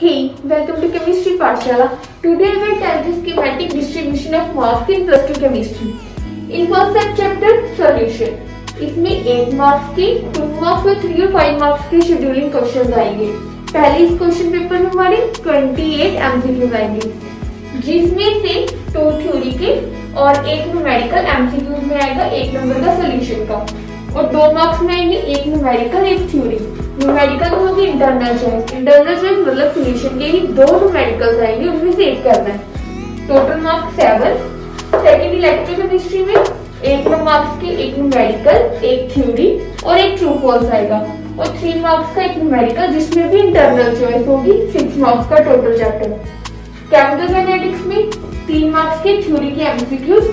Hey, welcome to Chemistry Pathshala. Today I will tell the schematic distribution of marks in plus 2 chemistry. In first सब chapter solution. इसमें 8 marks के 2 marks और 3 और 5 marks के scheduling question आएंगे। पहले इस क्वेश्चन पेपर में हमारे 28 एमसीक्यूज आएंगे, जिसमें से 2 थ्योरी के और 1 न्यूमेरिकल एमसीक्यूज में आएगा 1 नंबर का सोल्यूशन का, और 2 मार्क्स में आएंगे 1 न्यूमेरिकल 1 थ्योरी। न्यूमेरिकल होगी इंटरनल चॉइस, इंटरनल चॉइस मतलब सोल्यूशन के ही 2 न्यूमेरिकल्स आएंगे, उनमें से एक करना है। Total marks 7। सेकेंड इलेक्ट्रोकेमिस्ट्री में 1 मार्क्स के 1 न्यूमेरिकल 1 थ्योरी और 1 ट्रू फॉल्स आएगा, और 3 मार्क्स का 1 न्यूमेरिकल जिसमें भी इंटरनल चॉइस होगी। 6 मार्क्स का टोटल चैप्टर। केमिकल काइनेटिक्स में 3 मार्क्स के थ्योरी के एमसीक्यूज,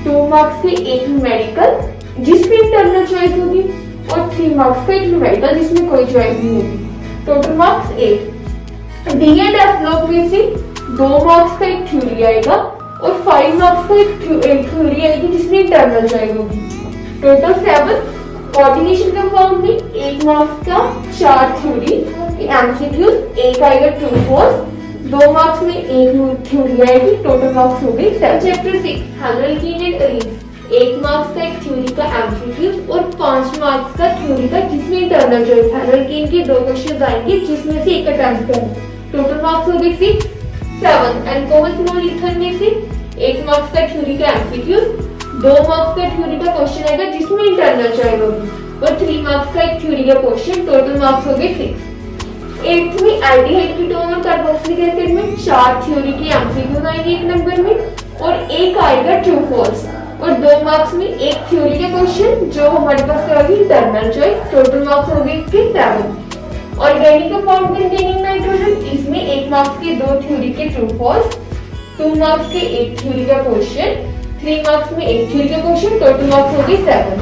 2 मार्क्स के 1 न्यूमेरिकल जिसमें इंटरनल चॉइस होगी, और 3 मार्क्स का 1 न्यूमेरिकल जिसमें कोई चॉइस नहीं होगी। Total marks 8। D and F block में से 2 मार्क्स का 1 थ्योरी आएगा और 5 मार्क्स का 1 थ्योरी आएगी जिसमें इंटरनल चॉइस होगी। टोटल 7। कोऑर्डिनेशन कंपाउंड में 1 मार्क्स का 4 थ्योरी एमसीक्यूज, 1 आएगा ट्रू फॉल्स, 2 मार्क्स में 1 थ्योरी आएगी। टोटल मार्क्स हो गए 7। चैप्टर 6 हेलोल्कीन एंड अरीन, 1 मार्क्स का 1 थ्योरी का एमसीक्यूज और 5 मार्क्स का थ्योरी का जिसमें इंटरनल चॉइस। हेलोल्कीन के 2 क्वेश्चन आएंगे जिसमें से एक अटेम्प्ट करें। टोटल मार्क्स हो गए 6। 7 अल्कोहल फिनोल ईथर में से 1 मार्क्स का थ्योरी का एमसीक्यूज, 2 मार्क्स का थ्योरी का क्वेश्चन आएगा जिसमें इंटरनल चॉइस होगी, और 3 मार्क्स का 1 थ्योरी का क्वेश्चन। टोटल मार्क्स हो गए 6। 8th में एल्डिहाइड कीटोन और कार्बोक्सिलिक एसिड में 4 थ्योरी के एमसीक्यूज आएंगे 1 नंबर में, और 1 आएगा ट्रू फॉल्स, और 2 मार्क्स में 1 थ्योरी के क्वेश्चन जो हमारे पास होगी इंटरनल चॉइस। टोटल मार्क्स हो गए इसके 7। ऑर्गेनिक कंपाउंड कंटेनिंग नाइट्रोजन, इसमें 1 मार्क्स के 2 थ्योरी के ट्रू फॉल्स, 2 मार्क्स के 1 थ्योरी का क्वेश्चन, 3 मार्क्स में 1 थ्योरी का क्वेश्चन। टोटल मार्क्स हो गए 7।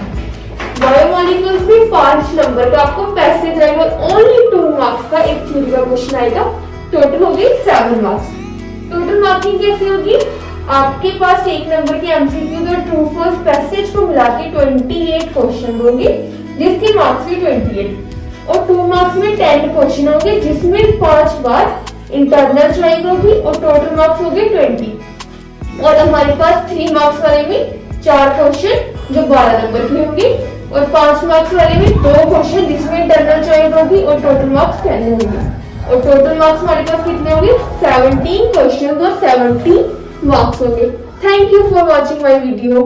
बायोमॉलिक्यूल्स में 5 नंबर का आपको पैसेज आएगा, ओनली 2 मार्क्स का 1 थ्योरी का क्वेश्चन आएगा। टोटल हो गए 7 मार्क्स। टोटल मार्किंग कैसे होगी? आपके पास 1 नंबर के एमसीक्यूज और ट्रू फॉल्स पैसेज को मिला के 28 क्वेश्चन होंगे, जिसके मार्क्स भी 28, और 2 मार्क्स में 10 क्वेश्चन होंगे जिसमें 5 बार इंटरनल चॉइस होगी, और टोटल मार्क्स हो गए 20। और हमारे पास 3 मार्क्स वाले में 4 क्वेश्चन जो 12 नंबर के होंगे, और 5 मार्क्स वाले में 2 क्वेश्चन जिसमें इंटरनल चॉइस होगी, और टोटल मार्क्स 10 होंगे। और टोटल मार्क्स हमारे पास कितने होंगे? 17 क्वेश्चन और 70 मार्क्स होंगे। Thank you for watching my video.